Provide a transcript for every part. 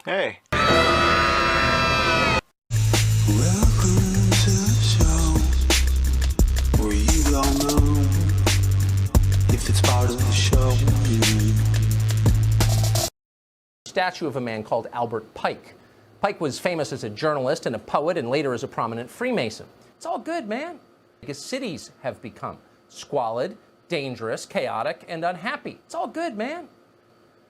Hey. Welcome to the show where you don't know if it's part of the show. Statue of a man called Albert Pike. Pike was famous as a journalist and a poet and later as a prominent Freemason. It's all good, man. Because cities have become squalid, dangerous, chaotic, and unhappy. It's all good, man.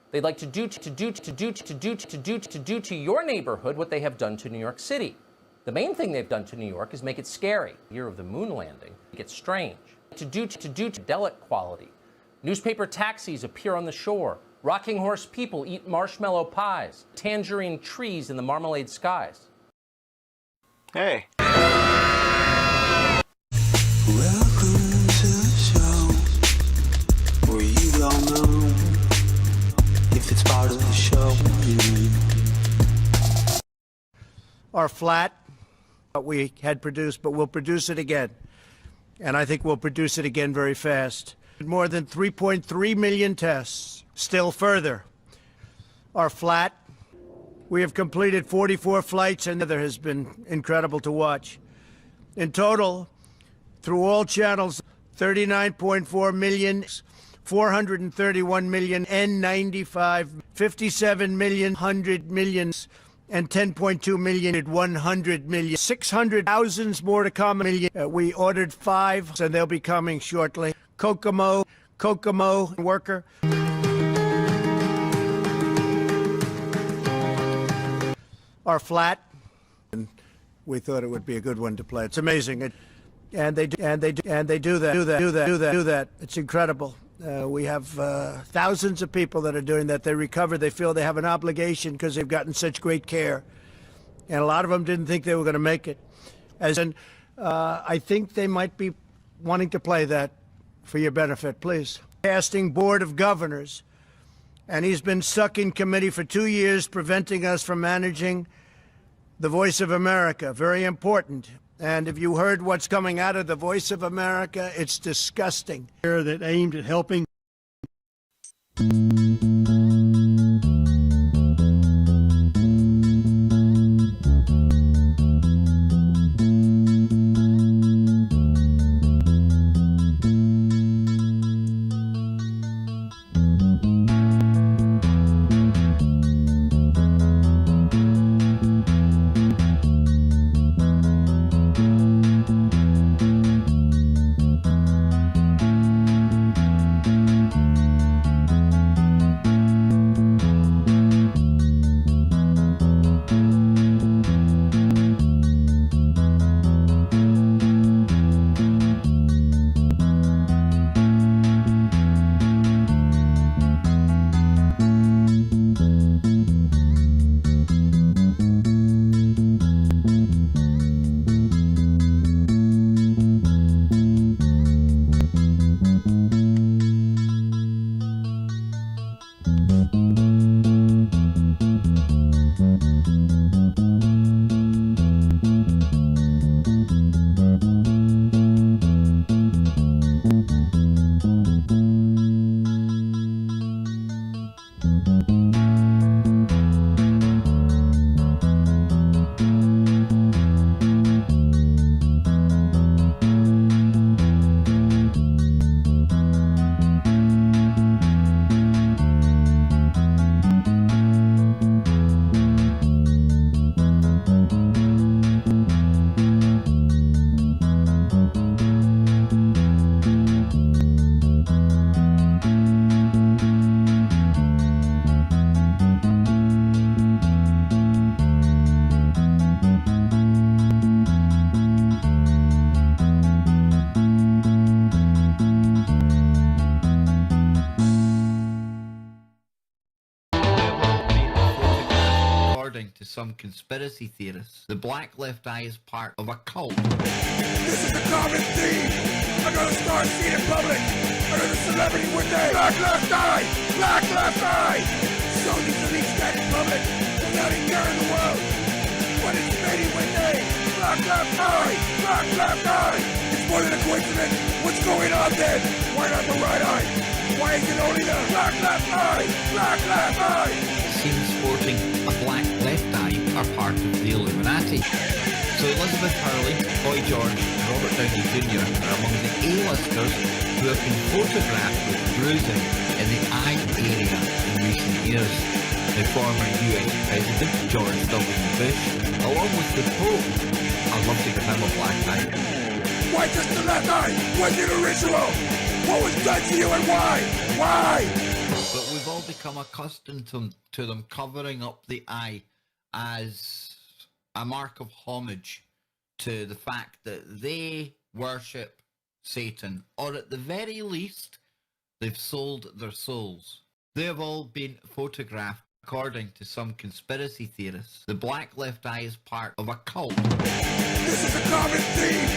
They'd like to do to your neighborhood what they have done to New York City. The main thing they've done to New York is make it scary. Year of the moon landing, it gets strange. To delic quality. Newspaper taxis appear on the shore. Rocking horse people eat marshmallow pies. Tangerine trees in the marmalade skies. Hey. Welcome to the show where you don't know if it's part of the show. Our flat we had produced, but we'll produce it again. And I think we'll produce it again very fast. More than 3.3 million tests. Still further. Our flat, we have completed 44 flights, and there has been incredible to watch. In total, through all channels, 39.4 million, 431 million, N95, 57 million, 100 millions, and 10.2 million at 100 million. 600,000 more to come. We ordered 5, and they'll be coming shortly. Kokomo worker. Our flat, and we thought it would be a good one to play. It's amazing, and they do that. It's incredible. We have thousands of people that are doing that. They recover. They feel they have an obligation because they've gotten such great care, and a lot of them didn't think they were going to make it. I think they might be wanting to play that for your benefit, please. Casting Board of Governors, and he's been stuck in committee for 2 years, preventing us from managing the Voice of America. Very important. And if you heard what's coming out of the Voice of America, it's disgusting. That aimed at helping. To some conspiracy theorists, the black left eye is part of a cult. This is a common theme. I gotta start seeing in public. Under the celebrity one day. Black left eye! Black left eye! So these elites stand in public without a care in the world. When it's fading one day. Black left eye! Black left eye! It's more than a coincidence. What's going on then? Why not the right eye? Why is it only the black left eye? Black left eye! Seems for sporting a black left eye are part of the Illuminati. So Elizabeth Hurley, Boy George and Robert Downey Jr. are among the A-listers who have been photographed with bruising in the eye area in recent years. The former US President George W. Bush, along with the Pope, I'd love to give him a black eye. Why just the left eye? Was it a ritual? What was done to you and why? Why? But we've all become accustomed to them covering up the eye as a mark of homage to the fact that they worship Satan, or at the very least, they've sold their souls. They have all been photographed. According to some conspiracy theorists, the black left eye is part of a cult. This is a common theme.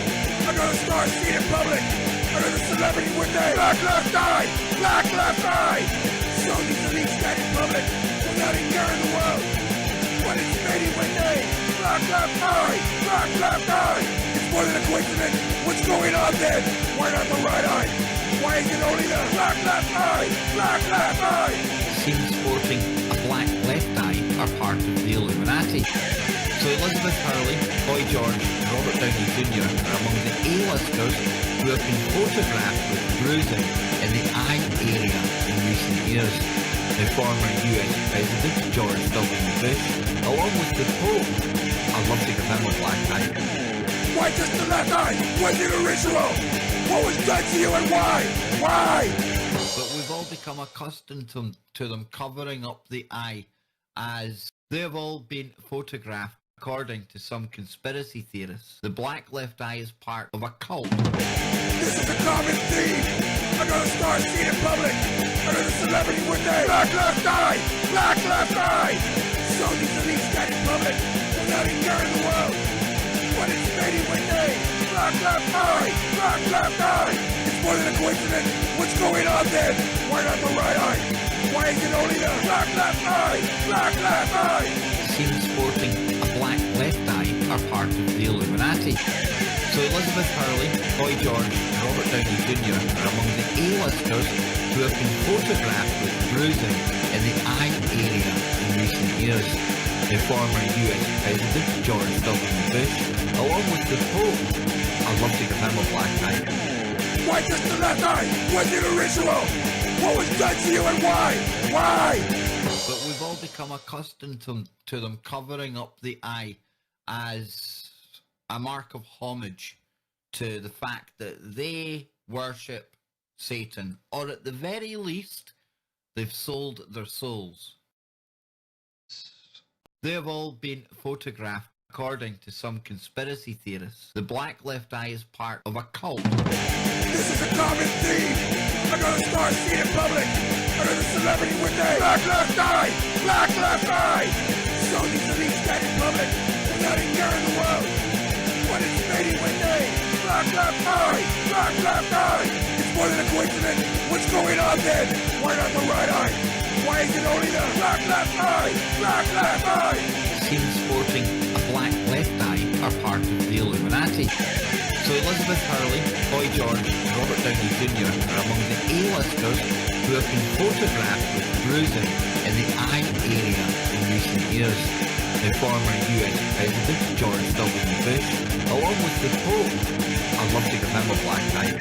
I'm gonna start seeing in public. Another celebrity with a black left eye. Black left eye. So these elites stand in public without a care in the world. But it's fading when they black left eye. Black left eye. It's more than a coincidence. What's going on then? Why not the right eye? Why is it only the black left eye? Black left eye. Seen sporting a black left eye are part of the Illuminati. So Elizabeth Hurley, Boy George and Robert Downey Jr. are among the A-listers who have been photographed with bruising in the eye area in recent years. The former US President George W. Bush, along with the Pope, I'd love to give him a black eye. Why just the left eye? Was it a ritual? What was done to you and why? Why? But we've all become accustomed to them covering up the eye as they have all been photographed. According to some conspiracy theorists, the black left eye is part of a cult. This is a common theme. I'm gonna start seeing in public. Another celebrity with a black left eye. Black left eye. So these elites stand in public without a care in the world. But it's fading when they black left eye. Black left eye. It's more than a coincidence. What's going on then? Why not the right eye? Why is it only the black left eye? Black left eye. Seen sporting a black left eye are part of the Illuminati. So Elizabeth Hurley, Boy George and Robert Downey Jr. are among the A-listers who have been photographed with bruising in the eye area in recent years. The former US President George W. Bush, along with the Pope, I'd love to give him a black eye. Why just the left eye? Was it a ritual? What was done to you and why? Why? But we've all become accustomed to them covering up the eye as a mark of homage to the fact that they worship Satan, or at the very least, they've sold their souls. They have all been photographed. According to some conspiracy theorists, the black left eye is part of a cult. This is a common theme. I'm gonna start seeing in public. Another celebrity with a black left eye. Black left eye. So these elites stand in public without a care in the world. But it's fading when they black left eye. Black left eye. It's more than a coincidence. What's going on then? Why not the right eye? Why is it only the black left eye? Black left eye. Seen sporting a black left eye are part of the Illuminati. So Elizabeth Hurley, Boy George and Robert Downey Jr. are among the A-listers who have been photographed with bruising in the eye area in recent years. The former US President George W. Bush, along with the Pope, I'd love to give him a black eye.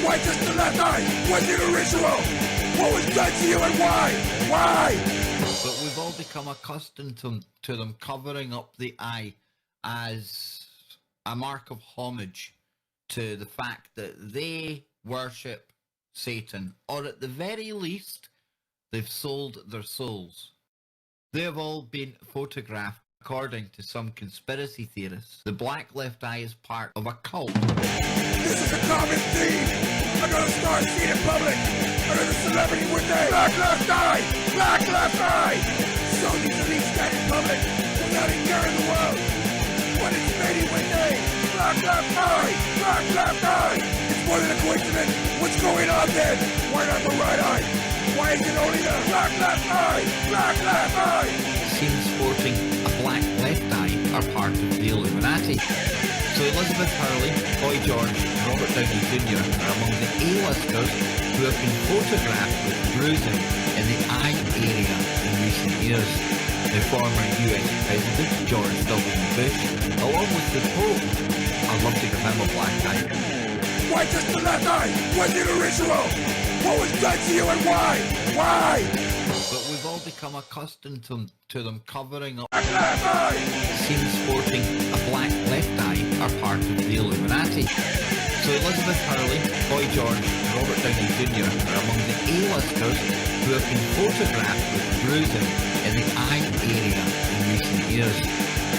Why just the left eye? Was it a ritual? What was done to you and why? Why? But we've all become accustomed to them covering up the eye as a mark of homage to the fact that they worship Satan, or at the very least, they've sold their souls. They have all been photographed. According to some conspiracy theorists, the black left eye is part of a cult. This is a common theme. I'm gonna start seeing in public. Another celebrity with a black left eye. Black left eye. So these elites stand in public without a care in the world. But it's fading when they black left eye. Black left eye. It's more than a coincidence. What's going on then? Why not the right eye? Why is it only the black left eye? Black left eye. Seen sporting a black left eye are part of the Illuminati. So Elizabeth Hurley, Boy George and Robert Downey Jr. are among the A-listers who have been photographed with bruising in the eye area in recent years. the former US President George W. Bush, along with the Pope. I'd love to give him a black eye. Why just the left eye? Was it a ritual? What was done to you and why? Why? But we've all become accustomed to them covering up Black left eye! scenes sporting a black left eye are part of the Illuminati. So Elizabeth Hurley, Boy George and Robert Downey Jr. are among the A-listers who have been photographed with bruising in the eye area in recent years.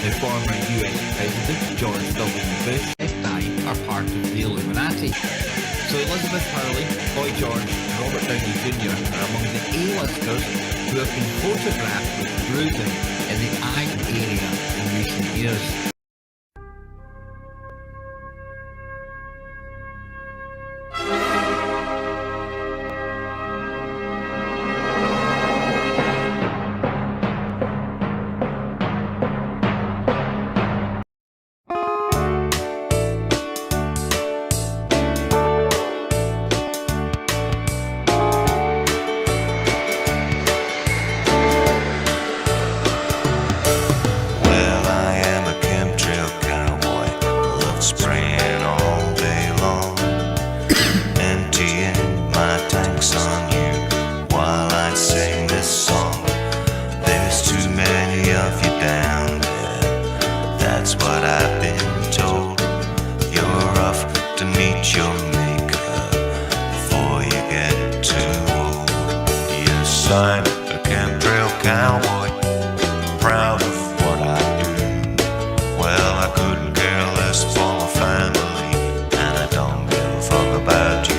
The former US President George W. Bush left eye are part of the Illuminati. So Elizabeth Hurley, Boy George and Robert Downey Jr. are among the A-listers who have been photographed with bruising in the eye area in recent years. Well, I am a chemtrail cowboy, love spraying all day long, emptying my tanks on you while I sing this song. There's too many of you down there, that's what I've been told. You're off to meet your maker before you get too old. Yes, I'm a chemtrail cowboy, proud of what I do. Well, I couldn't care less for my family, and I don't give a fuck about you.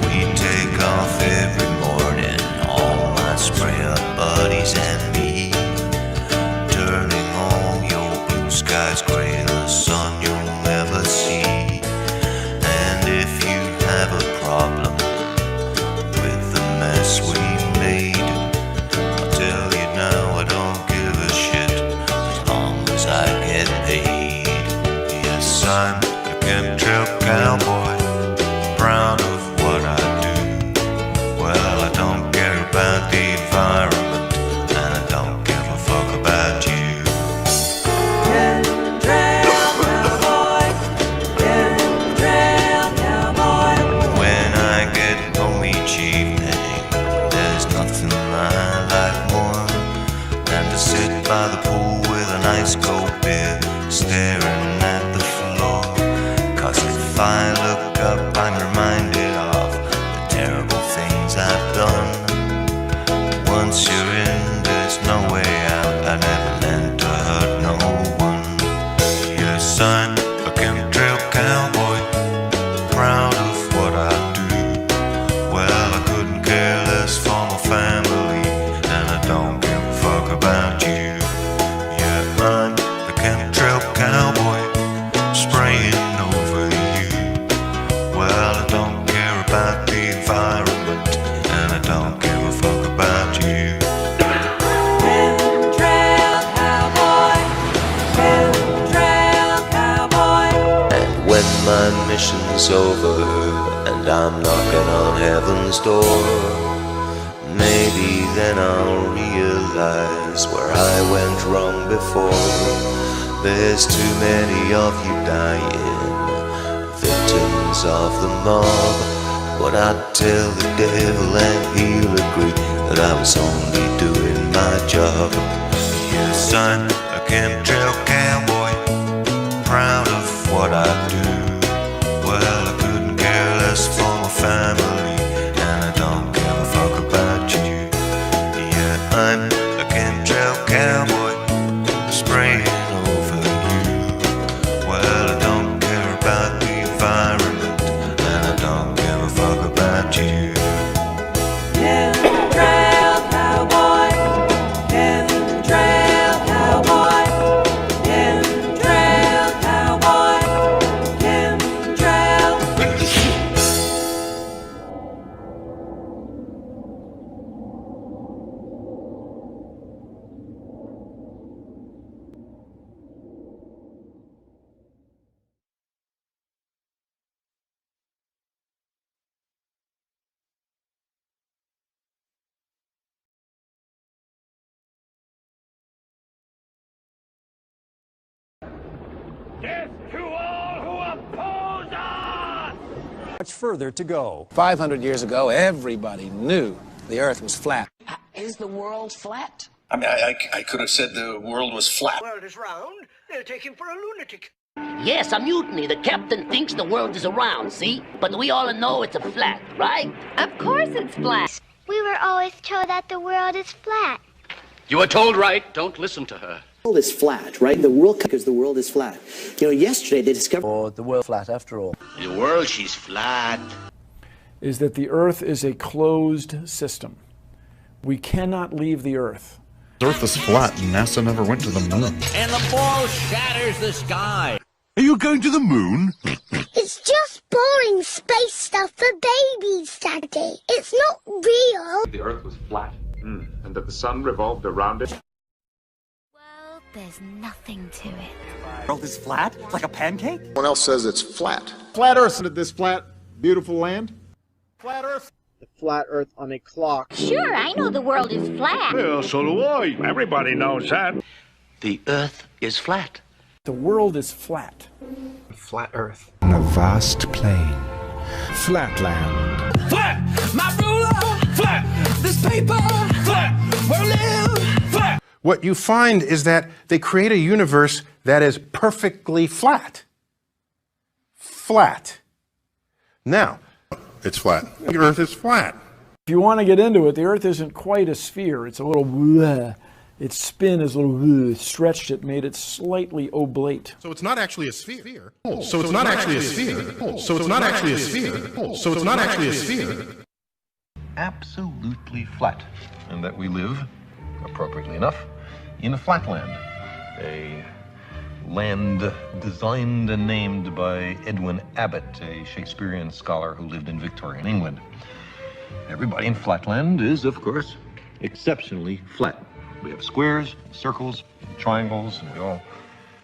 We take off every morning, all my spray up buddies and me, turning all your blue skies gray, the sun you'll never see. And if you have a problem with the mess we made, I'll tell you now I don't give a shit as long as I get paid. Yes, I'm a chemtrail cowboy, proud of what I do. Well, I don't care about the environment, and I don't give a fuck about you. When I get home each evening, there's nothing I like more than to sit by the pool with a nice cold beer, staring at the floor. 'Cause if I look up, I'm reminded of the terrible things I've done. Once you're in, there's no way out. I never meant to hurt no one. Yes, I'm a chemtrail cowboy, proud of what I do. Well, I couldn't care less for my family, and I don't give a fuck about you. Yeah, I'm a chemtrail cowboy, spraying over you. Well, I don't care about the environment, and I don't give a fuck about you. And when my mission's over and I'm knocking on heaven's door, maybe then I'll realize where I went wrong before. There's too many of you dying, victims of the mob. But I'd tell the devil and he'll agree that I was only doing my job. Yes, I'm a chemtrail cowboy, proud of what I do. Well, I couldn't care less for my family, and I don't give a fuck about you. Yeah, I'm a chemtrail cowboy, spraying over you. Well, I don't care about the environment, and I don't give a fuck about you. Death to all who oppose us! Much further to go. 500 years ago, everybody knew the Earth was flat. Is the world flat? I mean, I could have said the world was flat. The world is round. They'll take him for a lunatic. Yes, a mutiny. The captain thinks the world is round, see? But we all know it's a flat, right? Of course it's flat. We were always told that the world is flat. You were told right. Don't listen to her. The world is flat, right? The world, because the world is flat. You know, yesterday they discovered... Oh, the world flat after all. The world, she's flat. Is that the Earth is a closed system. We cannot leave the Earth. The Earth is flat and NASA never went to the moon. And the ball shatters the sky. Are you going to the moon? It's just boring space stuff for babies, Daddy. It's not real. The Earth was flat, and that the sun revolved around it. Well, there's nothing to it. The world is flat? Like a pancake? Someone else says it's flat. Flat Earth, this flat, beautiful land. Flat Earth. The flat Earth on a clock. Sure, I know the world is flat. Well, so do I. Everybody knows that. The Earth is flat. The world is flat. Flat Earth. On a vast plain. Flatland. Flat! My ruler! Flat! This paper! Flat! We'll live! Flat! What you find is that they create a universe that is perfectly flat. Flat. Now, It's flat. The Earth is flat. If you want to get into it, the Earth isn't quite a sphere. It's a little bleh. Its spin is a little bleh, stretched it, made it slightly oblate. so it's not actually a sphere. So it's not actually a sphere. So it's not actually a sphere. So it's not actually a sphere. Absolutely flat, and that we live, appropriately enough, in a flatland, a land designed and named by Edwin Abbott, a Shakespearean scholar who lived in Victorian England. Everybody in flatland is, of course, exceptionally flat. We have squares, circles, triangles, and we all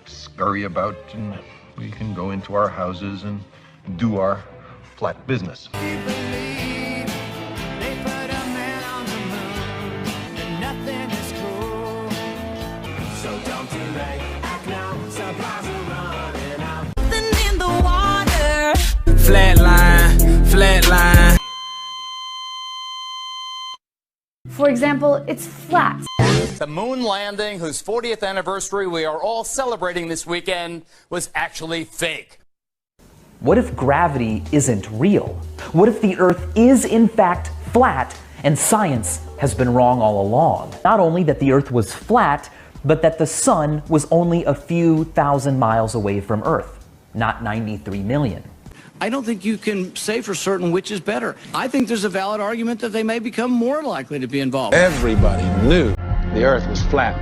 scurry about, and we can go into our houses and do our flat business. Flatline. For example, it's flat. The moon landing, whose 40th anniversary we are all celebrating this weekend, was actually fake. What if gravity isn't real? What if the Earth is in fact flat and science has been wrong all along? Not only that the Earth was flat, but that the sun was only a few thousand miles away from Earth, not 93 million. I don't think you can say for certain which is better. I think there's a valid argument that they may become more likely to be involved. Everybody knew the Earth was flat.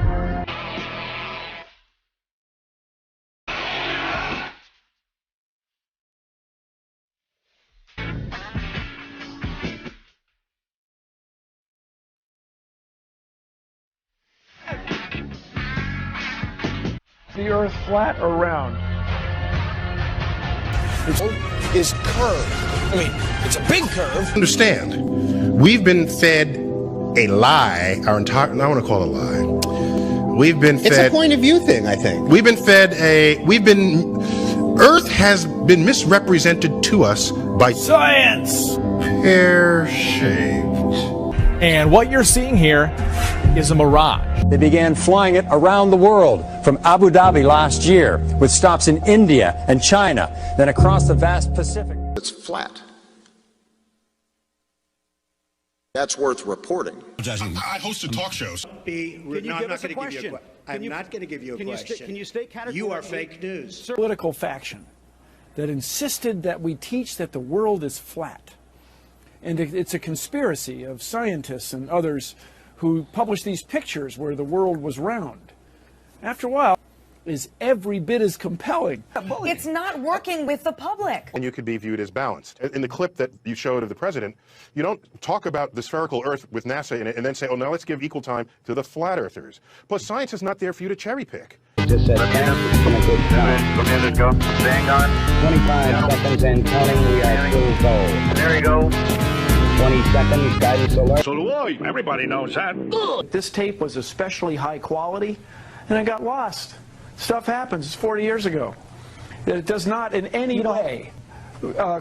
The Earth flat or round? Is curved. I mean, it's a big curve. Understand, we've been fed a lie our entire, I want to call it a lie. We've been fed. It's a point of view thing, I think. Earth has been misrepresented to us by science. Pear-shaped. And what you're seeing here is a mirage. They began flying it around the world, from Abu Dhabi last year, with stops in India and China, then across the vast Pacific. It's flat. That's worth reporting. I hosted talk shows. I'm not going to give you a question. Can you state categorically? You are fake news. Political faction that insisted that we teach that the world is flat. And it's a conspiracy of scientists and others who published these pictures where the world was round. After a while, is every bit as compelling. It's not working with the public. And you could be viewed as balanced. In the clip that you showed of the president, you don't talk about the spherical Earth with NASA in it and then say, oh, now let's give equal time to the flat earthers. Plus, science is not there for you to cherry pick. Just said Commander, go. Staying on. 25 seconds and counting. We are still go. There you go. 20 seconds. Guidance alert. So do I. Everybody knows that. This tape was especially high quality, and it got lost. Stuff happens. It's 40 years ago. It does not in any way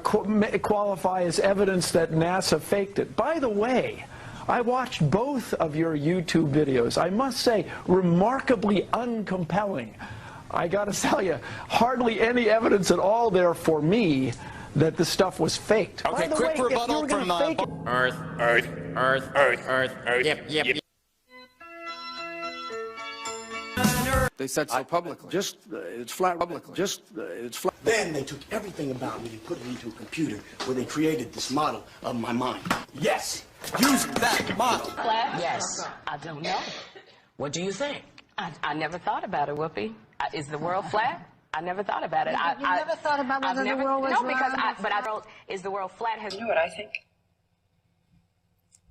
qualify as evidence that NASA faked it. By the way, I watched both of your YouTube videos. I must say, remarkably uncompelling. I got to tell you, hardly any evidence at all there for me that the stuff was faked. Okay, quick rebuttal from Earth. Yep. They said so publicly. It's flat publicly. It's flat. Then they took everything about me and put it into a computer where they created this model of my mind. Yes, using that model. Flat? Yes. I don't know. What do you think? I never thought about it, Whoopi. Is the world flat? I never thought about it. You never thought about whether the world was round? No, because is the world flat? You know what I think?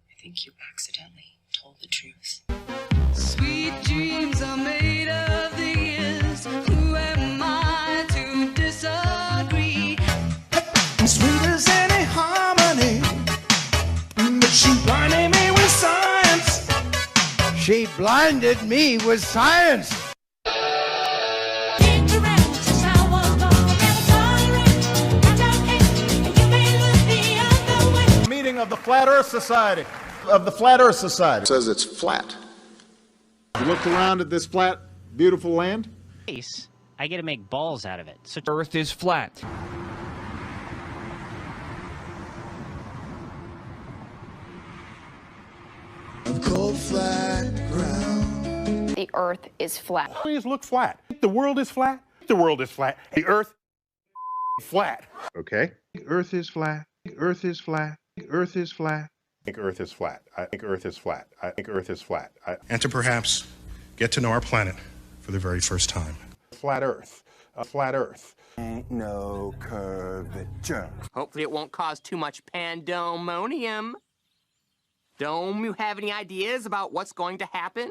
I think you accidentally told the truth. Sweet dreams are made of these. Who am I to disagree? Sweet as any harmony, but she blinded me with science. She blinded me with science. Meeting of the Flat Earth Society. It says it's flat. You looked around at this flat, beautiful land? I get to make balls out of it. So Earth is flat. Cold flat ground. The Earth is flat. Please look flat. The world is flat. The world is flat. The Earth flat. Okay. Earth is flat. Earth is flat. Earth is flat. I think Earth is flat. I think Earth is flat. I think Earth is flat. And to perhaps get to know our planet for the very first time. Flat Earth. Flat Earth. Ain't no curvature. Hopefully it won't cause too much pandemonium. Dome, you have any ideas about what's going to happen?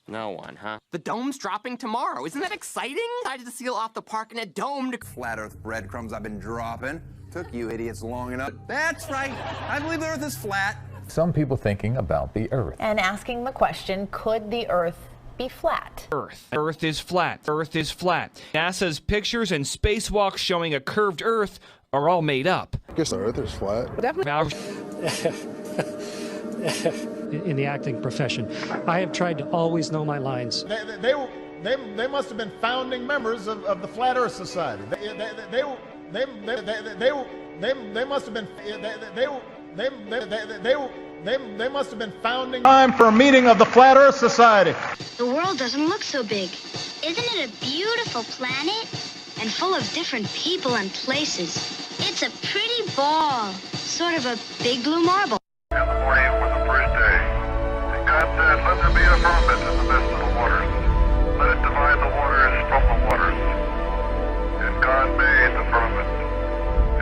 No one, huh? The dome's dropping tomorrow. Isn't that exciting? Decided to seal off the park in a dome to... Flat Earth breadcrumbs I've been dropping. Took you idiots long enough. That's right. I believe the Earth is flat. Some people thinking about the Earth. And asking the question, could the Earth be flat? Earth is flat. Earth is flat. NASA's pictures and spacewalks showing a curved Earth are all made up. I guess the Earth is flat. In the acting profession, I have tried to always know my lines. They must have been founding members of the Flat Earth Society. They must have been they must have been founding. Time for a meeting of the Flat Earth Society. The world doesn't look so big. Isn't it a beautiful planet? And full of different people and places. It's a pretty ball. Sort of a big blue marble. In the morning was the first day. And God said, let there be a firmament in the midst of the waters. Let it divide the waters from the waters. And God made the firmament.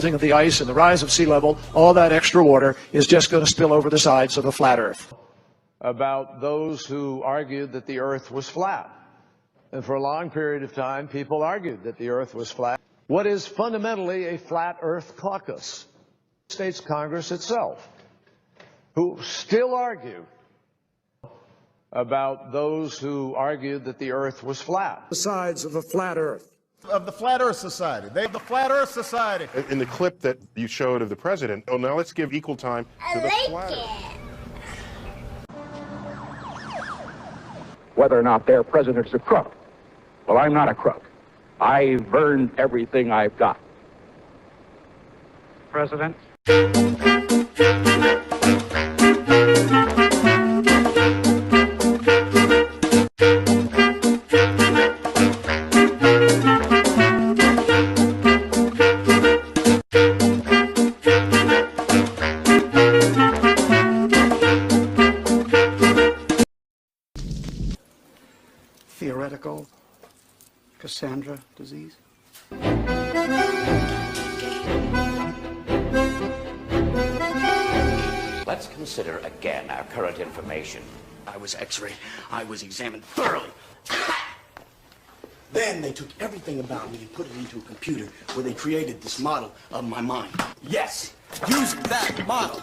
Of the ice and the rise of sea level, all that extra water is just going to spill over the sides of the flat Earth. About those who argued that the Earth was flat. And for a long period of time, people argued that the Earth was flat. What is fundamentally a flat Earth caucus? States Congress itself, who still argue about those who argued that the Earth was flat. The sides of a flat Earth. Of the Flat Earth Society. The Flat Earth Society. In the clip that you showed of the president, now let's give equal time to the flat Earth. Whether or not their president is a crook. Well, I'm not a crook. I've earned everything I've got. President? Theoretical Cassandra disease. Let's consider again our current information. I was x-rayed. I was examined thoroughly. Then they took everything about me and put it into a computer where they created this model of my mind. Yes, using that model.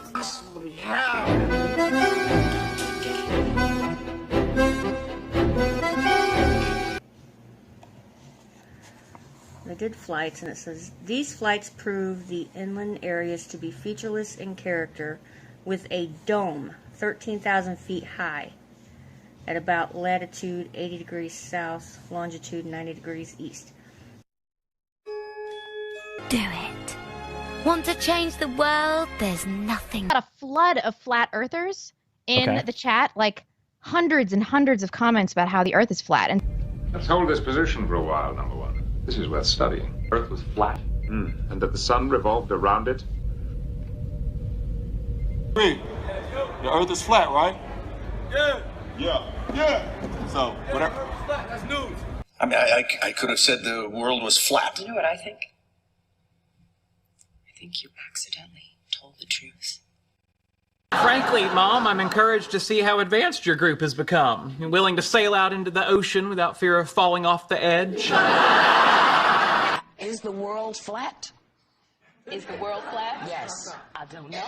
They did flights, and it says, these flights prove the inland areas to be featureless in character, with a dome 13,000 feet high at about latitude 80 degrees south, longitude 90 degrees east. Do it. Want to change the world? There's nothing. Got a flood of flat earthers in the chat, like hundreds and hundreds of comments about how the earth is flat. And let's hold this position for a while, number one. This is worth studying. Earth was flat, and that the sun revolved around it. The earth is flat, right? Yeah. So, whatever. That's news. I mean, I could have said the world was flat. You know what I think? I think you accidentally told the truth. Frankly, Mom, I'm encouraged to see how advanced your group has become. You're willing to sail out into the ocean without fear of falling off the edge. Is the world flat? Is the world flat? Yes. I don't know.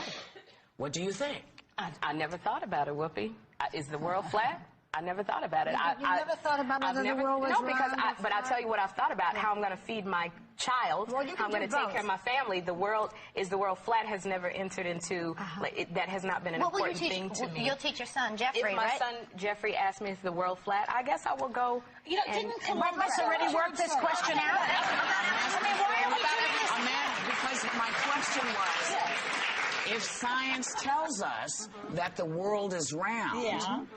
What do you think? I never thought about it, Whoopi. Is the world flat? I never thought about it. You never thought about whether the world was round? No, because but I'll tell you what I've thought about, how I'm going to feed my child, how I'm going to take care of my family. The world flat has never entered into, that has not been an important thing to me. You'll teach your son, Jeffrey, If my son, Jeffrey, asks me, is the world flat, I guess I will go. You know, didn't Columbus already work this question out? Because my question was, if science tells us that the world is round,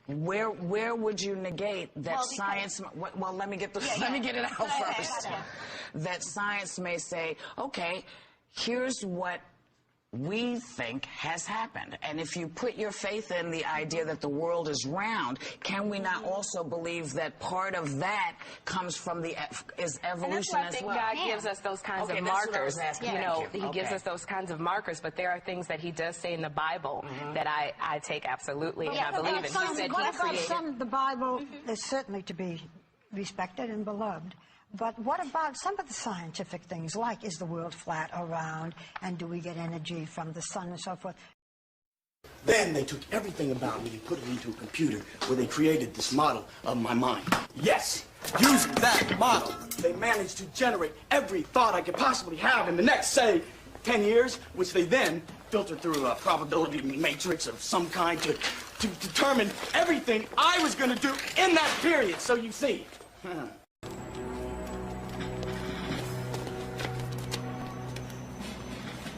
where would you negate that science? Well, let me get it out first. That science may say, okay, here's what we think has happened, and if you put your faith in the idea that the world is round, can we not also believe that part of that comes from is evolution as well? God gives us those kinds of markers. You know, He gives us those kinds of markers, but there are things that He does say in the Bible that I take absolutely, and I believe in. He said He created. The Bible is certainly to be respected and beloved. But what about some of the scientific things, like is the world flat or round, and do we get energy from the sun and so forth? Then they took everything about me and put it into a computer where they created this model of my mind. Yes, using that model, they managed to generate every thought I could possibly have in the next, say, 10 years, which they then filtered through a probability matrix of some kind to determine everything I was going to do in that period. So you see.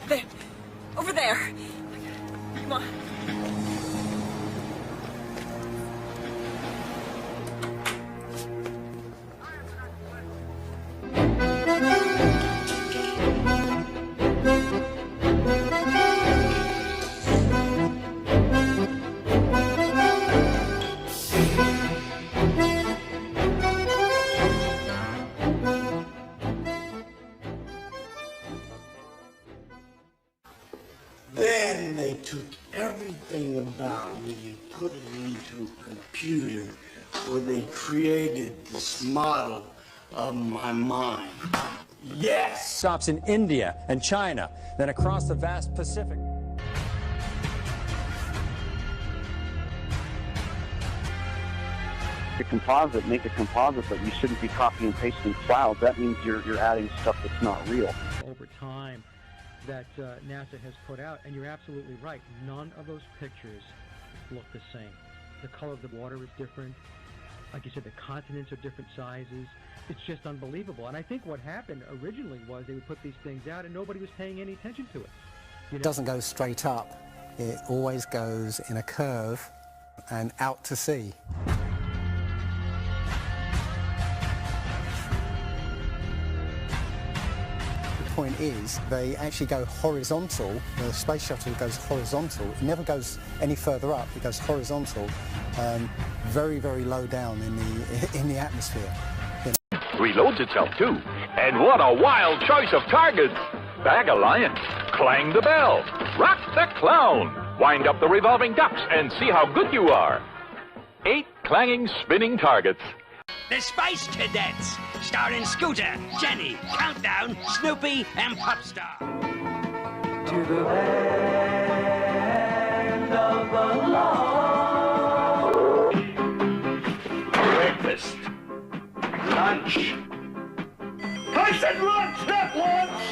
There. Over there. Come on. Then they took everything about me and put it into a computer where they created this model of my mind. Yes! Stops in India and China, then across the vast Pacific. Make a composite, but you shouldn't be copying and pasting clouds. That means you're adding stuff that's not real. Over time that NASA has put out, and you're absolutely right, none of those pictures look the same. The color of the water is different. Like you said, the continents are different sizes. It's just unbelievable. And I think what happened originally was they would put these things out and nobody was paying any attention to it. It doesn't go straight up. It always goes in a curve and out to sea. Point is, they actually go horizontal. The space shuttle goes horizontal. It never goes any further up. It goes horizontal, very, very low down in the atmosphere. You know. Reloads itself too, and what a wild choice of targets! Bag a lion, clang the bell, rock the clown, wind up the revolving ducks, and see how good you are. 8 clanging, spinning targets. The Space Cadets, starring Scooter, Jenny, Countdown, Snoopy, and Popstar. To the land of the lost. Breakfast, lunch, I said lunch, not lunch!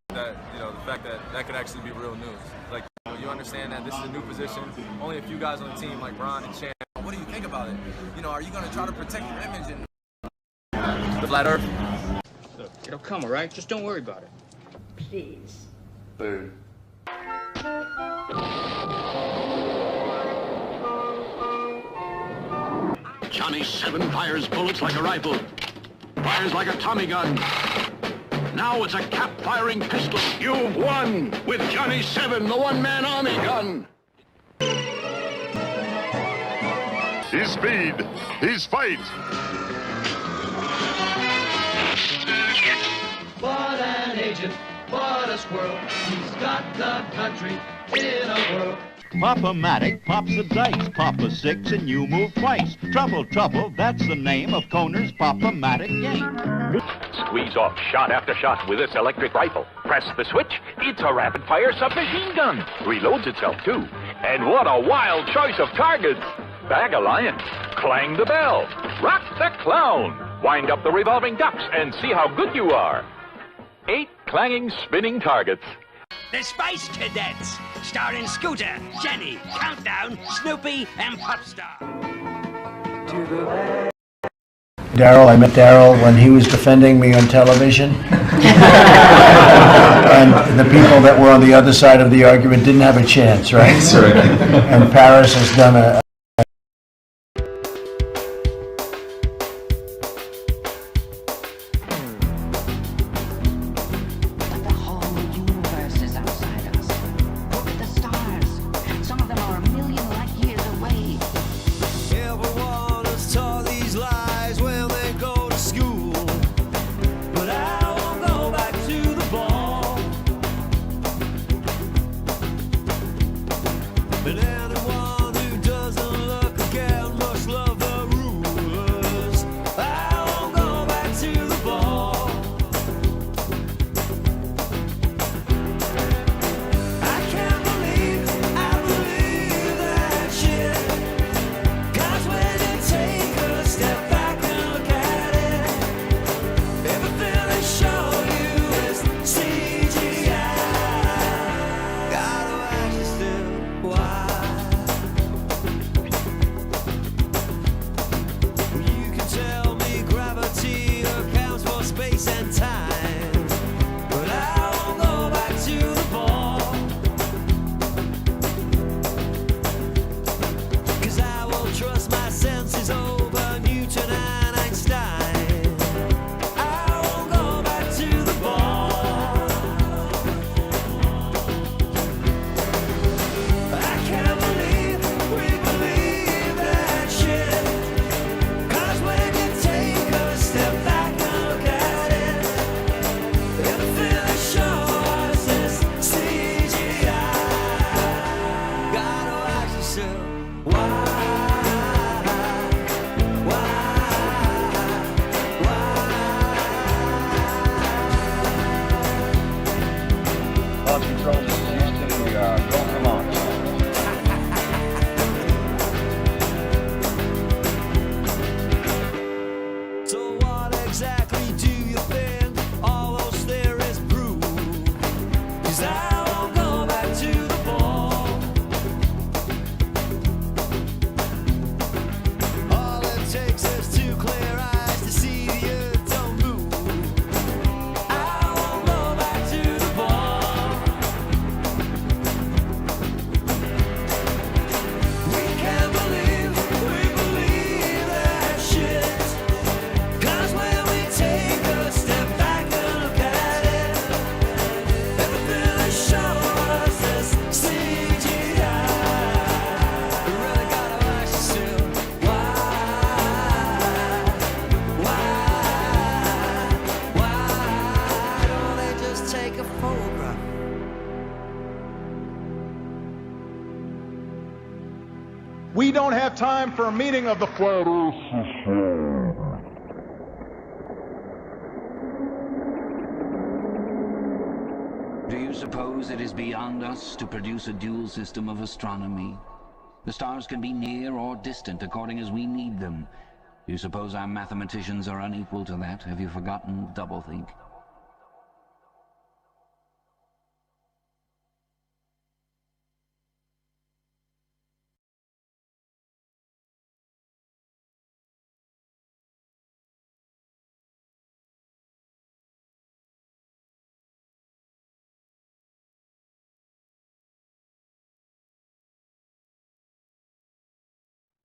That, the fact that that could actually be real news. Like, you understand that this is a new position. Only a few guys on the team, like Bron and Chan. What do you think about it? Are you going to try to protect your image and the flat Earth? Look, it'll come, all right? Just don't worry about it. Please. Food. Johnny 7 fires bullets like a rifle. Fires like a Tommy gun. Now it's a cap-firing pistol. You've won with Johnny 7, the one-man army gun. His speed, his fight. What an agent, what a squirrel. He's got the country in a whirl. Pop-O-Matic pops the dice. Pop a 6 and you move twice. Trouble, trouble, that's the name of Koner's Pop-O-Matic game. Squeeze off shot after shot with this electric rifle. Press the switch, it's a rapid-fire submachine gun. Reloads itself, too. And what a wild choice of targets. Bag a lion, clang the bell, rock the clown, wind up the revolving ducks, and see how good you are. 8 clanging, spinning targets. The Space Cadets, starring Scooter, Jenny, Countdown, Snoopy, and Popstar. Daryl, I met Daryl when he was defending me on television. And the people that were on the other side of the argument didn't have a chance, right? That's right. And Paris has done a We don't have time for a meeting of the flat Earth. Do you suppose it is beyond us to produce a dual system of astronomy? The stars can be near or distant according as we need them. You suppose our mathematicians are unequal to that? Have you forgotten doublethink?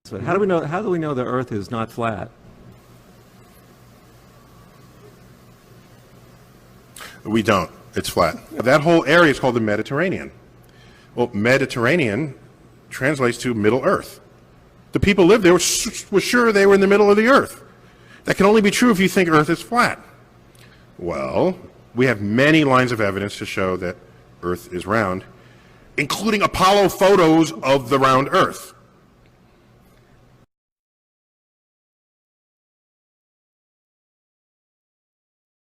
So how do we know the Earth is not flat? We don't. It's flat. That whole area is called the Mediterranean. Well, Mediterranean translates to Middle Earth. The people lived there were sure they were in the middle of the Earth. That can only be true if you think Earth is flat. Well, we have many lines of evidence to show that Earth is round, including Apollo photos of the round Earth.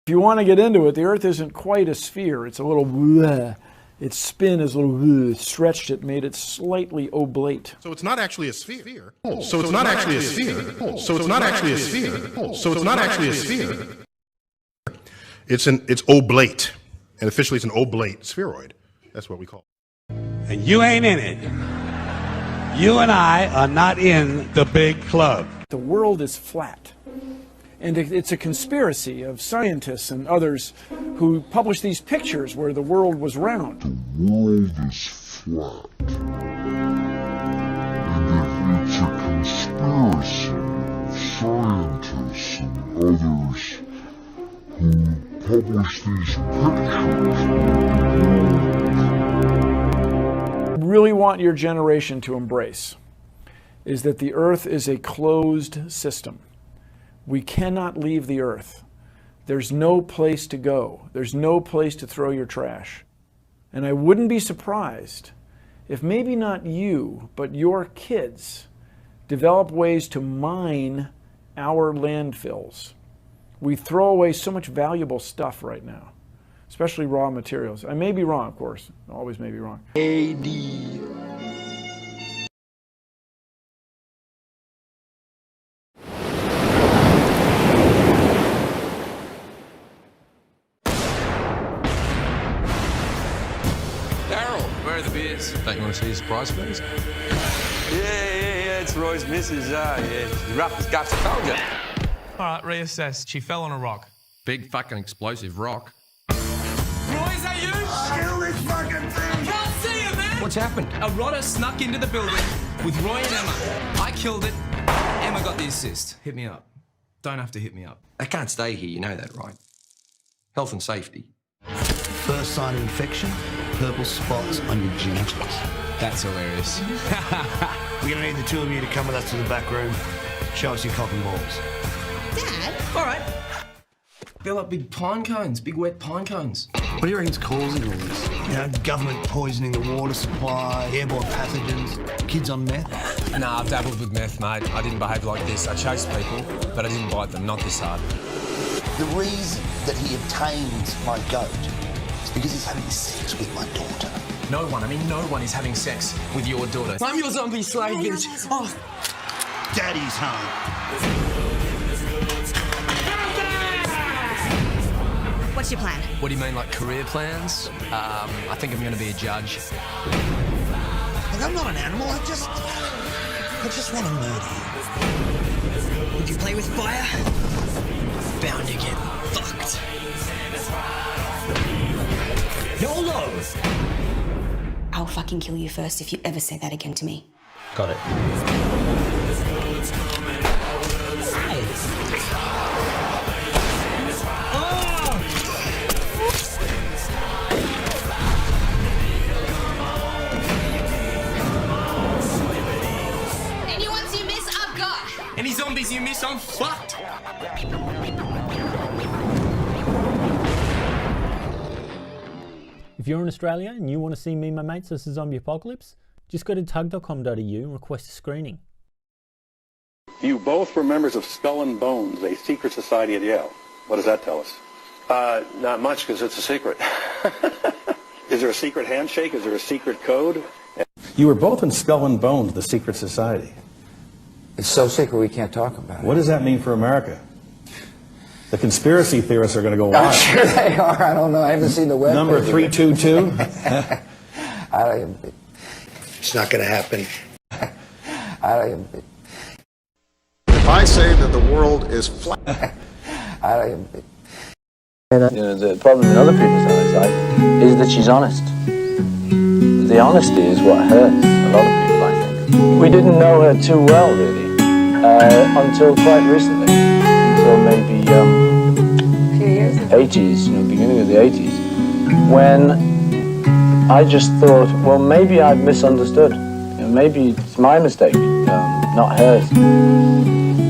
If you want to get into it, the Earth isn't quite a sphere. It's a little bleh. Its spin is a little bleh, stretched it, made it slightly oblate. So it's not actually a sphere. So it's not actually a sphere. So it's not actually a sphere. So it's not actually a sphere. It's oblate. And officially it's an oblate spheroid. That's what we call it. And you ain't in it. You and I are not in the big club. The world is flat. And it's a conspiracy of scientists and others who published these pictures where the world was round. The world is flat. And it's a conspiracy of scientists and others who published these pictures. What I really want your generation to embrace is that the Earth is a closed system. We cannot leave the Earth. There's no place to go. There's no place to throw your trash. And I wouldn't be surprised if maybe not you, but your kids develop ways to mine our landfills. We throw away so much valuable stuff right now, especially raw materials. I may be wrong, of course. I always may be wrong. AD. Don't you want to see his surprise face? Yeah, it's Roy's missus. Yeah, she's rough as guts, I told you. All right, reassess. She fell on a rock. Big fucking explosive rock. Roy, is that you? Kill this fucking thing! Can't see it, man! What's happened? A rotter snuck into the building with Roy and Emma. I killed it. Emma got the assist. Hit me up. Don't have to hit me up. They can't stay here, you know that, right? Health and safety. First sign of infection, purple spots on your genitals. That's hilarious. We're going to need the two of you to come with us to the back room. Show us your cock and balls. Dad? All right. They're like big pine cones, big wet pine cones. What do you reckon's causing all this? You know, government poisoning the water supply, airborne pathogens, kids on meth? Nah, I've dabbled with meth, mate. I didn't behave like this. I chased people, but I didn't bite them, not this hard. The reason that he obtained my goat is because he's having sex with my daughter. No one is having sex with your daughter. I'm your zombie slave, bitch. Oh. Daddy's home. What's your plan? What do you mean, like career plans? I think I'm going to be a judge. Look, I'm not an animal. I just want to murder you. Would you play with fire? Bound to get fucked. YOLO! I'll fucking kill you first if you ever say that again to me. Got it. Any ones you miss, I've got. Any zombies you miss, I'm fucked. If you're in Australia and you want to see me and my mates as a zombie apocalypse, just go to tug.com.au and request a screening. You both were members of Skull and Bones, a secret society at Yale. What does that tell us? Not much, because it's a secret. Is there a secret handshake? Is there a secret code? You were both in Skull and Bones, the secret society. It's so secret we can't talk about it. What does that mean for America? The conspiracy theorists are going to go I'm wild. sure they are. I don't know. I haven't seen the web. Number 322. It's not going to happen. If I say that the world is flat, the problem in other people's eyes is that she's honest. The honesty is what hurts a lot of people, I think. We didn't know her too well, really, until quite recently, until maybe 80s, beginning of the 80s, when I just thought, well, maybe I've misunderstood. Maybe it's my mistake, not hers.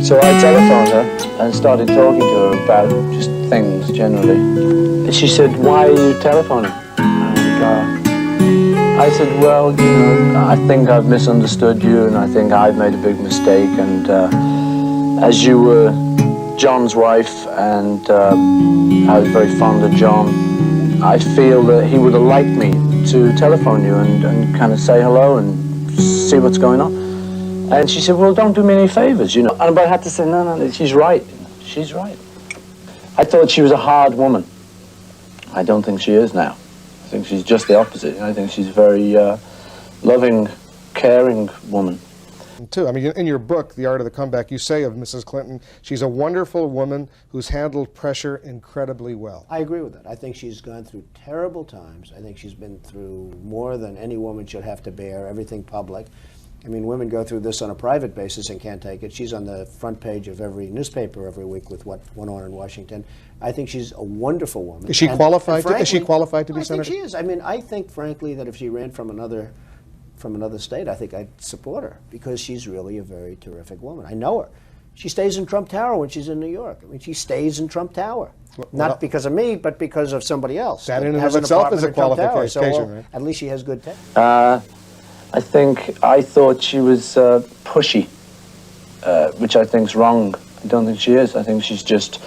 So I telephoned her and started talking to her about just things generally. And she said, "Why are you telephoning?" And I said, "Well, I think I've misunderstood you, and I think I've made a big mistake. And as you were John's wife, and I was very fond of John, I feel that he would have liked me to telephone you and kind of say hello and see what's going on." And she said, "Well, don't do me any favors, And I had to say, no, she's right. She's right. I thought she was a hard woman. I don't think she is now. I think she's just the opposite. I think she's a very loving, caring woman. Too. I mean, in your book, The Art of the Comeback, you say of Mrs. Clinton, she's a wonderful woman who's handled pressure incredibly well. I agree with that. I think she's gone through terrible times. I think she's been through more than any woman should have to bear, everything public. I mean, women go through this on a private basis and can't take it. She's on the front page of every newspaper every week with what went on in Washington. I think she's a wonderful woman. Is she qualified? Frankly, is she qualified to be I senator? think she is. I mean, I think, frankly, that if she ran from another state, I think I'd support her because she's really a very terrific woman. I know her. She stays in Trump Tower when she's in New York. I mean, she stays in Trump Tower. Not because of me, but because of somebody else. That in and of itself is a qualification, So, right? at least she has good taste. I thought she was pushy, which I think's wrong. I don't think she is. I think she's just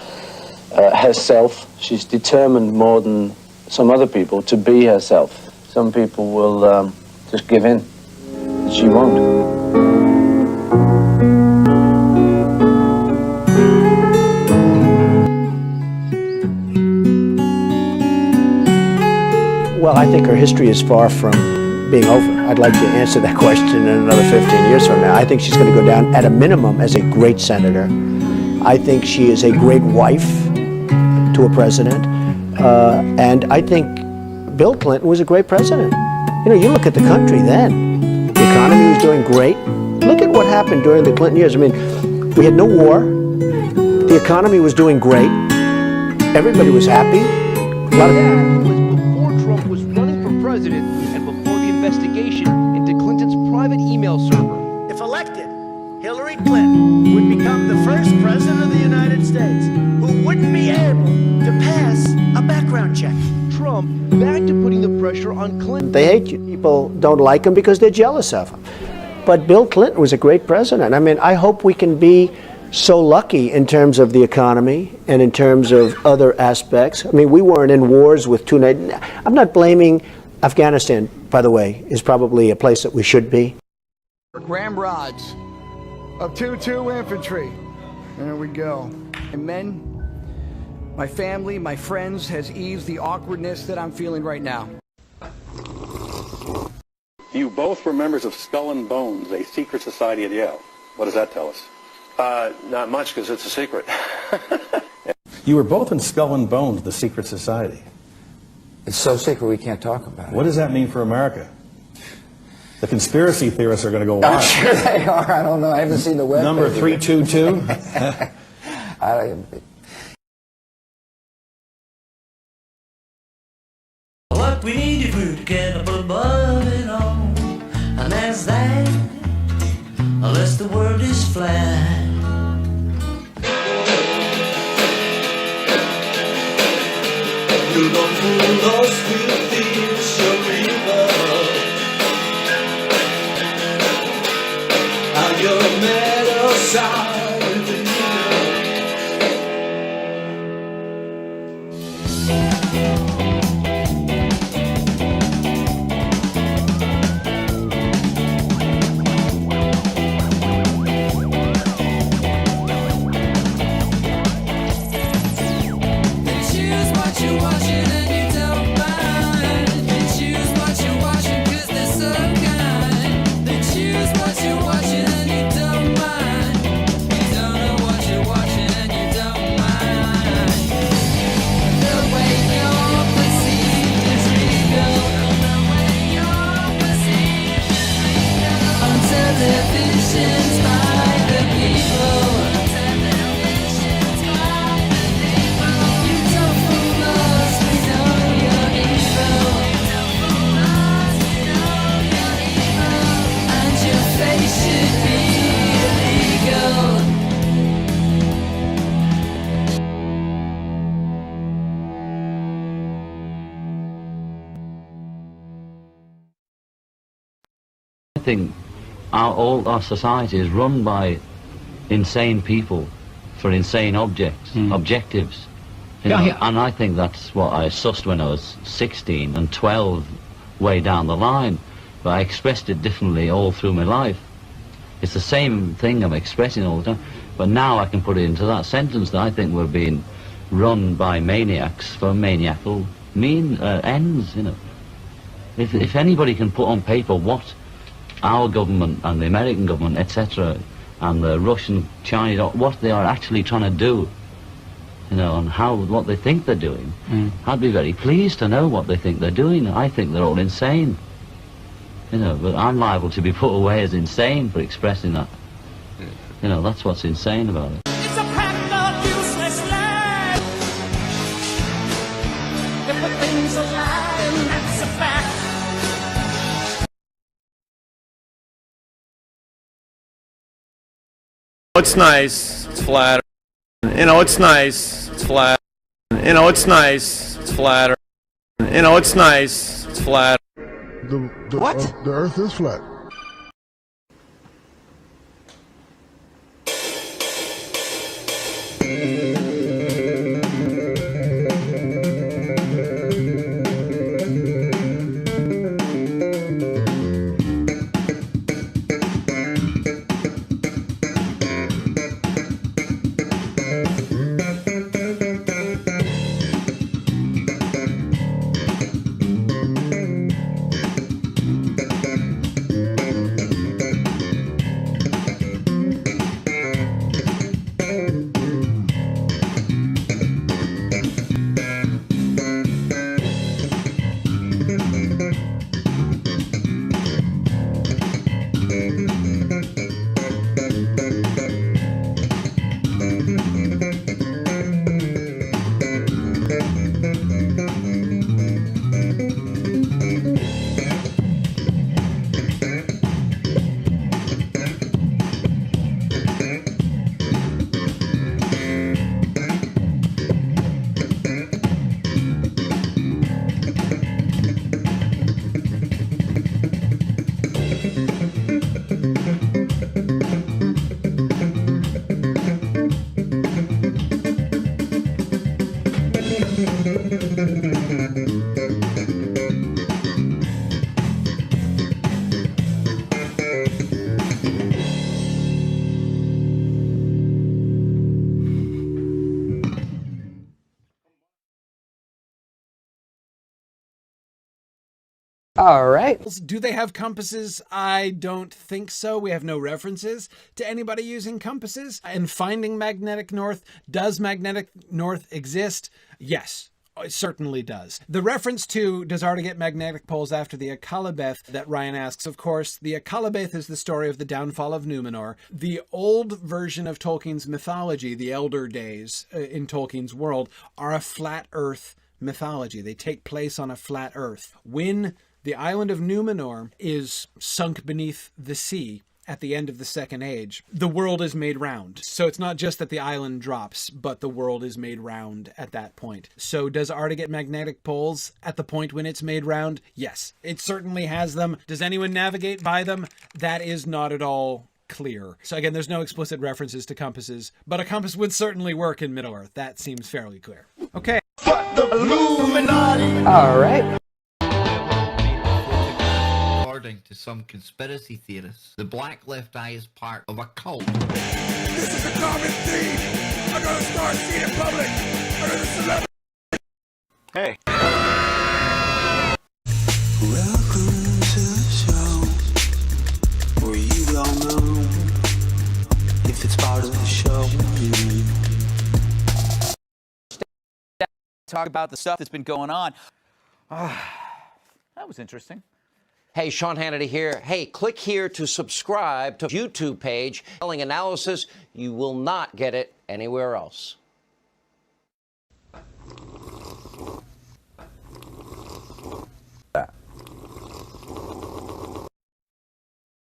herself. She's determined more than some other people to be herself. Some people will just give in. She won't. Well, I think her history is far from being over. I'd like to answer that question in another 15 years from now. I think she's going to go down at a minimum as a great senator. I think she is a great wife to a president. And I think Bill Clinton was a great president. You look at the country then. The economy was doing great. Look at what happened during the Clinton years. I mean, we had no war. The economy was doing great. Everybody was happy. A lot of that was before Trump was running for president and before the investigation into Clinton's private email server. If elected, Hillary Clinton would become the first president of the United States who wouldn't be able to pass a background check. Trump back to putting the pressure on Clinton. They hate you. People don't like him because they're jealous of him. But Bill Clinton was a great president. I mean, I hope we can be so lucky in terms of the economy and in terms of other aspects. I mean, we weren't in wars with two nations. I'm not blaming Afghanistan, by the way, is probably a place that we should be. Graham rods of 2-2 infantry. There we go. And men, my family, my friends has eased the awkwardness that I'm feeling right now. You both were members of Skull and Bones, a secret society at Yale. What does that tell us? Not much, because it's a secret. You were both in Skull and Bones, the secret society. It's so secret we can't talk about it. What does that mean for America? The conspiracy theorists are going to go wild. I'm sure they are. I don't know. I haven't seen the web. Number 322. What we need if we can put a button on, and that's that, unless the world is flat. You don't fool us with this, your river. And your metal side of the think all our society is run by insane people for insane objectives. You know, and I think that's what I sussed when I was 16 and 12 way down the line, but I expressed it differently all through my life. It's the same thing I'm expressing all the time, but now I can put it into that sentence that I think we're being run by maniacs for maniacal ends, you know. If anybody can put on paper what our government and the American government, etc., and the Russian, Chinese, what they are actually trying to do, you know, and what they think they're doing, I'd be very pleased to know what they think they're doing. I think they're all insane, you know, but I'm liable to be put away as insane for expressing that. You know, that's what's insane about it. It's a pack of useless lies. Everything's a lie, and that's a fact. It's nice, it's flattering. You know, it's nice, it's flattering. You know, it's nice, it's flattering. You know, it's nice, it's flattering. What? The Earth is flat. All right. Do they have compasses? I don't think so. We have no references to anybody using compasses. And finding magnetic north, does magnetic north exist? Yes. It certainly does. The reference to does Arda get magnetic poles after the Akalabeth that Ryan asks, of course, the Akalabeth is the story of the downfall of Numenor. The old version of Tolkien's mythology, the Elder Days in Tolkien's world, are a flat earth mythology. They take place on a flat earth. When the island of Numenor is sunk beneath the sea at the end of the Second Age, the world is made round. So it's not just that the island drops, but the world is made round at that point. So does Arda get magnetic poles at the point when it's made round? Yes, it certainly has them. Does anyone navigate by them? That is not at all clear. So again, there's no explicit references to compasses, but a compass would certainly work in Middle-earth. That seems fairly clear. Okay. All right. According to some conspiracy theorists, the black left eye is part of a cult. This is a common theme. I'm gonna start seeing in public. I'm gonna celebrity. Hey. Welcome to the show, where you will know if it's part of the show. Talk about the stuff that's been going on. That was interesting. Hey, Sean Hannity here. Hey, click here to subscribe to YouTube page. Analysis, you will not get it anywhere else.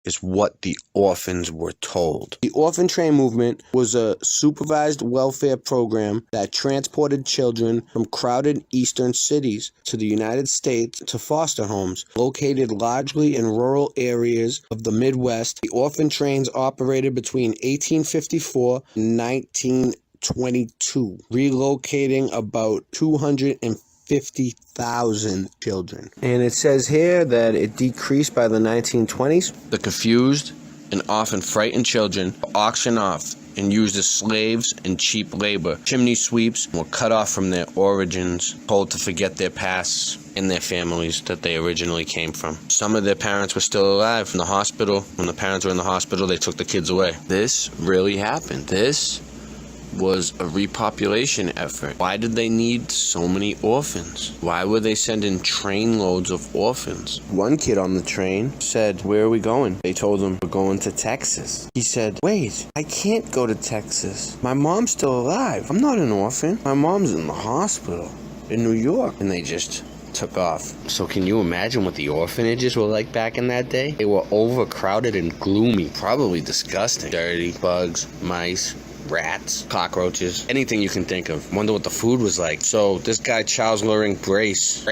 is what the orphans were told. The orphan train movement was a supervised welfare program that transported children from crowded eastern cities to the United States to foster homes located largely in rural areas of the Midwest. The orphan trains operated between 1854 and 1922, relocating about 250,000 children. And it says here that it decreased by the 1920s. The confused and often frightened children were auctioned off and used as slaves and cheap labor. Chimney sweeps were cut off from their origins, told to forget their pasts and their families that they originally came from. Some of their parents were still alive in the hospital. When the parents were in the hospital, they took the kids away. This really happened. This was a repopulation effort. Why did they need so many orphans? Why were they sending train loads of orphans? One kid on the train said, "Where are we going?" They told him, "We're going to Texas." He said, "Wait, I can't go to Texas. My mom's still alive. I'm not an orphan. My mom's in the hospital in New York." And they just took off. So can you imagine what the orphanages were like back in that day? They were overcrowded and gloomy, probably disgusting. Dirty, bugs, mice, rats, cockroaches, anything you can think of. Wonder what the food was like. So this guy Charles Loring Brace,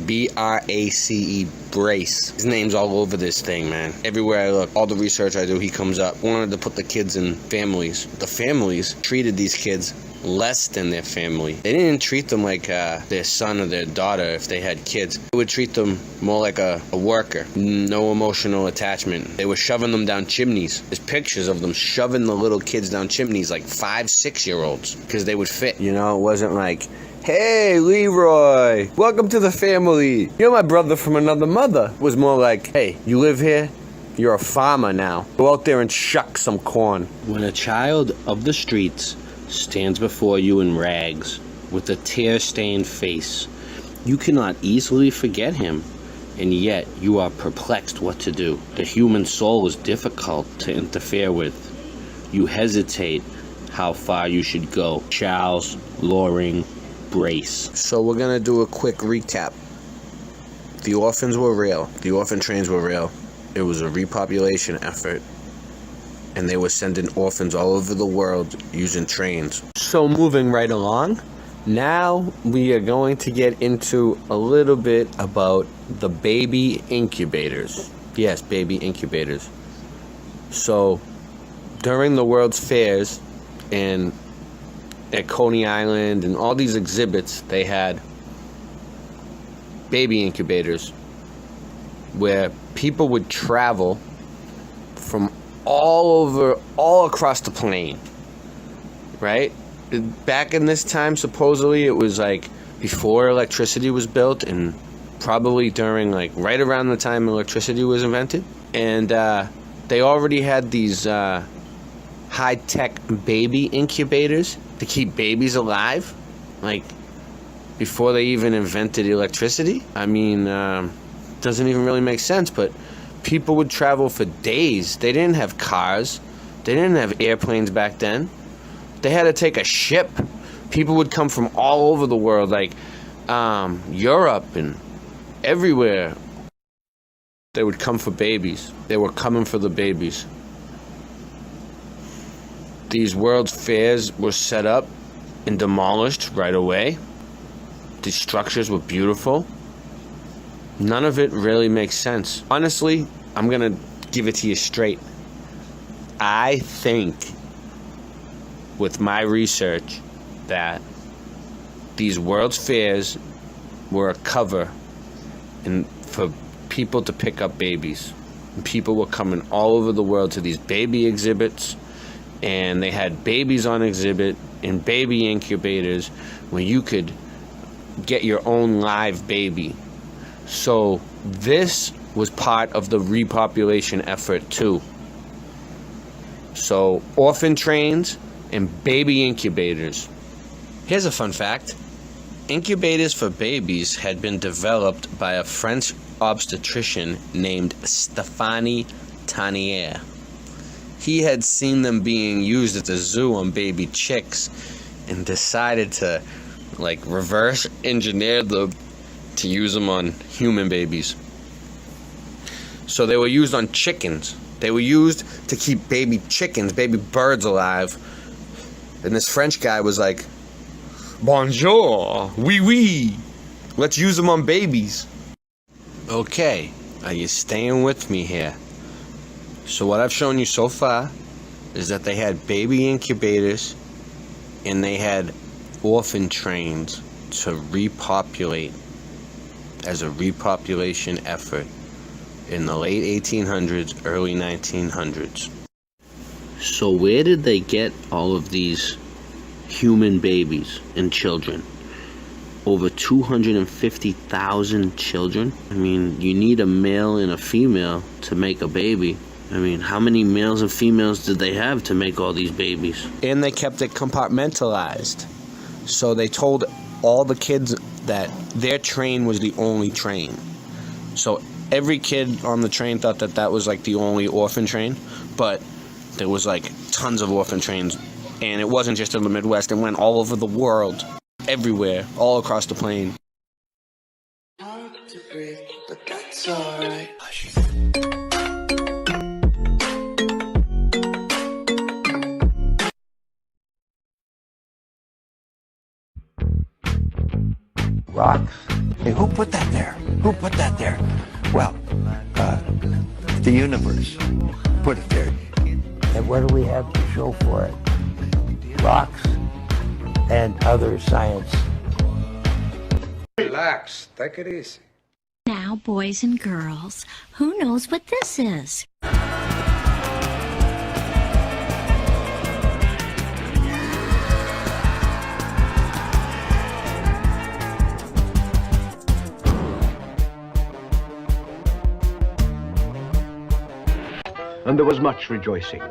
B-R-A-C-E, Brace. His name's all over this thing, man. Everywhere I look, all the research I do, he comes up. Wanted to put the kids in families. The families treated these kids less than their family. They didn't treat them like their son or their daughter if they had kids. They would treat them more like a worker. No emotional attachment. They were shoving them down chimneys. There's pictures of them shoving the little kids down chimneys like 5-6-year-olds because they would fit. You know, it wasn't like, "Hey, Leroy, welcome to the family. You're my brother from another mother." It was more like, "Hey, you live here? You're a farmer now. Go out there and shuck some corn." When a child of the streets stands before you in rags with a tear-stained face, you cannot easily forget him, and yet you are perplexed what to do. The human soul is difficult to interfere with. You hesitate how far you should go. Charles Loring Brace. So we're gonna do a quick recap. The orphans were real. The orphan trains were real. It was a repopulation effort, and they were sending orphans all over the world using trains. So moving right along, now we are going to get into a little bit about the baby incubators. Yes, baby incubators. So during the World's Fairs and at Coney Island and all these exhibits, they had baby incubators where people would travel from all across the plane, right? Back in this time, supposedly it was like before electricity was built, and probably during like right around the time electricity was invented, and they already had these high-tech baby incubators to keep babies alive, like before they even invented electricity. I mean, doesn't even really make sense, but people would travel for days. They didn't have cars. They didn't have airplanes back then. They had to take a ship. People would come from all over the world, like Europe and everywhere. They would come for babies. They were coming for the babies. These World's Fairs were set up and demolished right away. These structures were beautiful. None of it really makes sense. Honestly, I'm gonna give it to you straight. I think, with my research, that these World's Fairs were a cover for people to pick up babies. And people were coming all over the world to these baby exhibits, and they had babies on exhibit in baby incubators where you could get your own live baby. So this was part of the repopulation effort too. So orphan trains and baby incubators. Here's a fun fact. Incubators for babies had been developed by a French obstetrician named Stéphane Tanier. He had seen them being used at the zoo on baby chicks and decided to reverse engineer them to use them on human babies. So they were used on chickens. They were used to keep baby chickens, baby birds alive. And this French guy was like, bonjour, oui, oui. Let's use them on babies. Okay, are you staying with me here? So what I've shown you so far is that they had baby incubators and they had orphan trains to repopulate as a repopulation effort in the late 1800s, early 1900s. So where did they get all of these human babies and children? Over 250,000 children. I mean, you need a male and a female to make a baby. I mean, how many males and females did they have to make all these babies? And they kept it compartmentalized. So they told all the kids that their train was the only train. So every kid on the train thought that that was like the only orphan train, but there was like tons of orphan trains, and it wasn't just in the Midwest, it went all over the world. Everywhere, all across the plain. Hard to breathe, but that's alright. Rocks. Hey, who put that there? Who put that there? Well, the universe put it there. And what do we have to show for it? Rocks and other science. Relax, take it easy. Now, boys and girls, who knows what this is? And there was much rejoicing.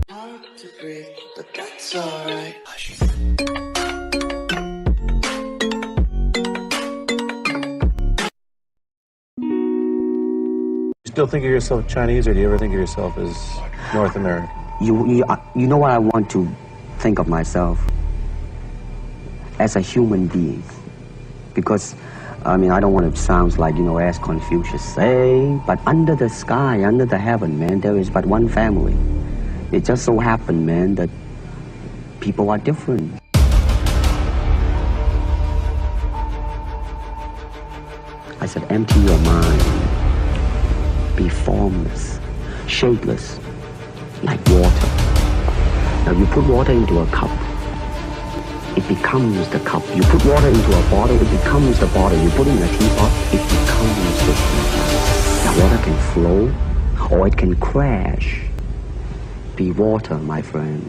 Hard to breathe, but that's alright. Still think of yourself Chinese, or do you ever think of yourself as North American? You know what I want to think of myself? As a human being. Because, I mean, I don't want to sound like, as Confucius say, but under the sky, under the heaven, man, there is but one family. It just so happened, man, that people are different. I said, empty your mind. Be formless, shapeless, like water. Now you put water into a cup, it becomes the cup. You put water into a bottle, it becomes the bottle. You put it in a teapot, it becomes the teapot. Now water can flow, or it can crash. Be water, my friend.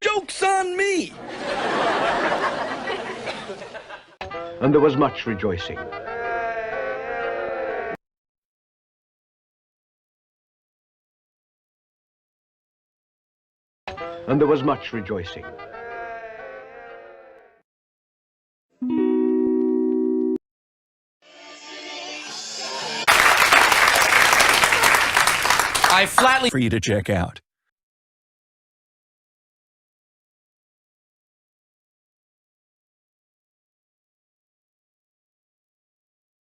Joke's on me! And there was much rejoicing. And there was much rejoicing. I flatly for you to check out.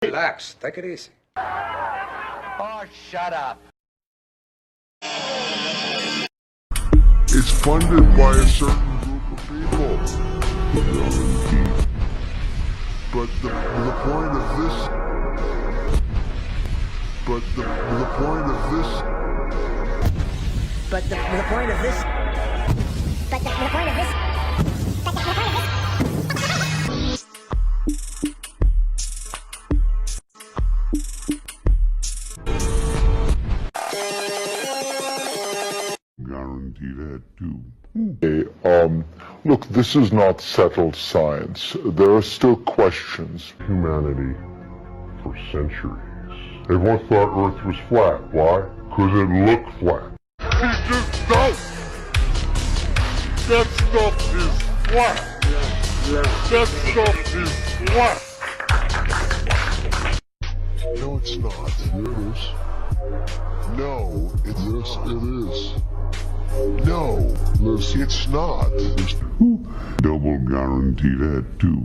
Relax, take it easy. Oh, shut up. It's funded by a certain group of people. But the point of this... But the point of this... But the point of this... But the point of this... But the point of this... Guarantee that too. Okay, look, this is not settled science. There are still questions. Humanity, for centuries, everyone thought Earth was flat. Why? because it looked flat. It just don't. That stuff is flat. That stuff is flat. No, it's not. Here it is. No, it is. It is. No, it's not. Double guarantee that too.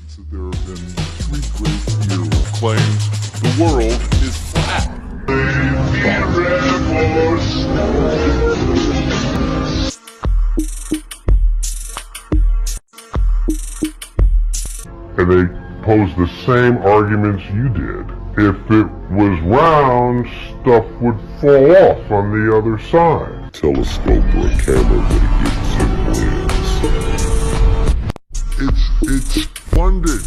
So there have been 3 great heroes claimed the world is flat. And they posed the same arguments you did. If it was round, stuff would fall off on the other side. Telescope or a camera would have given some wins. It's funded.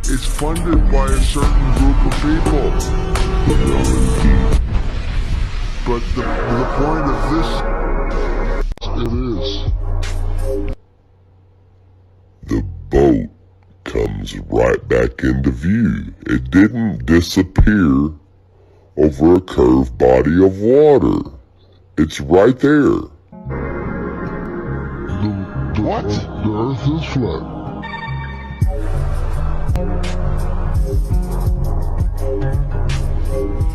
It's funded by a certain group of people. But the point of this, it is. The boat comes right back into view. It didn't disappear over a curved body of water. It's right there. What? The Earth is flat.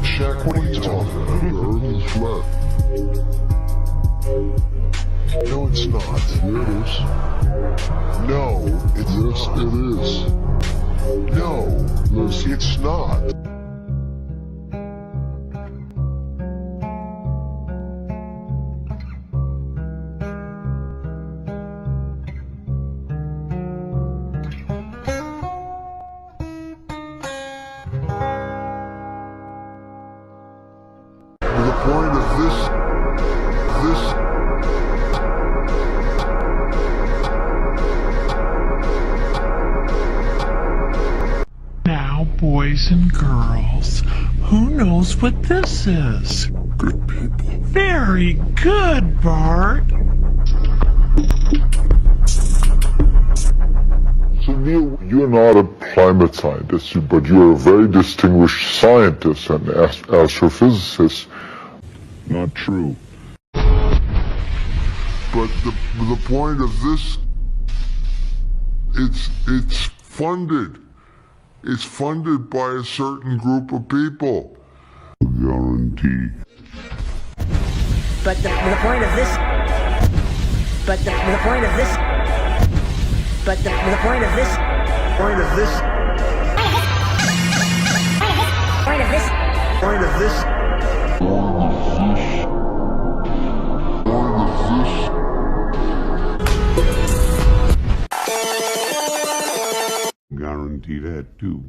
Shaq, what are you talking about? The Earth is flat. No, it's not. Here it is. No, it is. It is. No, it's not. The point of this. Now, boys and girls, who knows what this is? Good people. Very good, Bart. So Neil, you're not a climate scientist, but you're a very distinguished scientist and astrophysicist. Not true. But the point of this, it's funded. It's funded by a certain group of people. Guarantee. But the point of this. But the point of this. But the point of this. Point of this. Point of this. Point of this. Guarantee that too.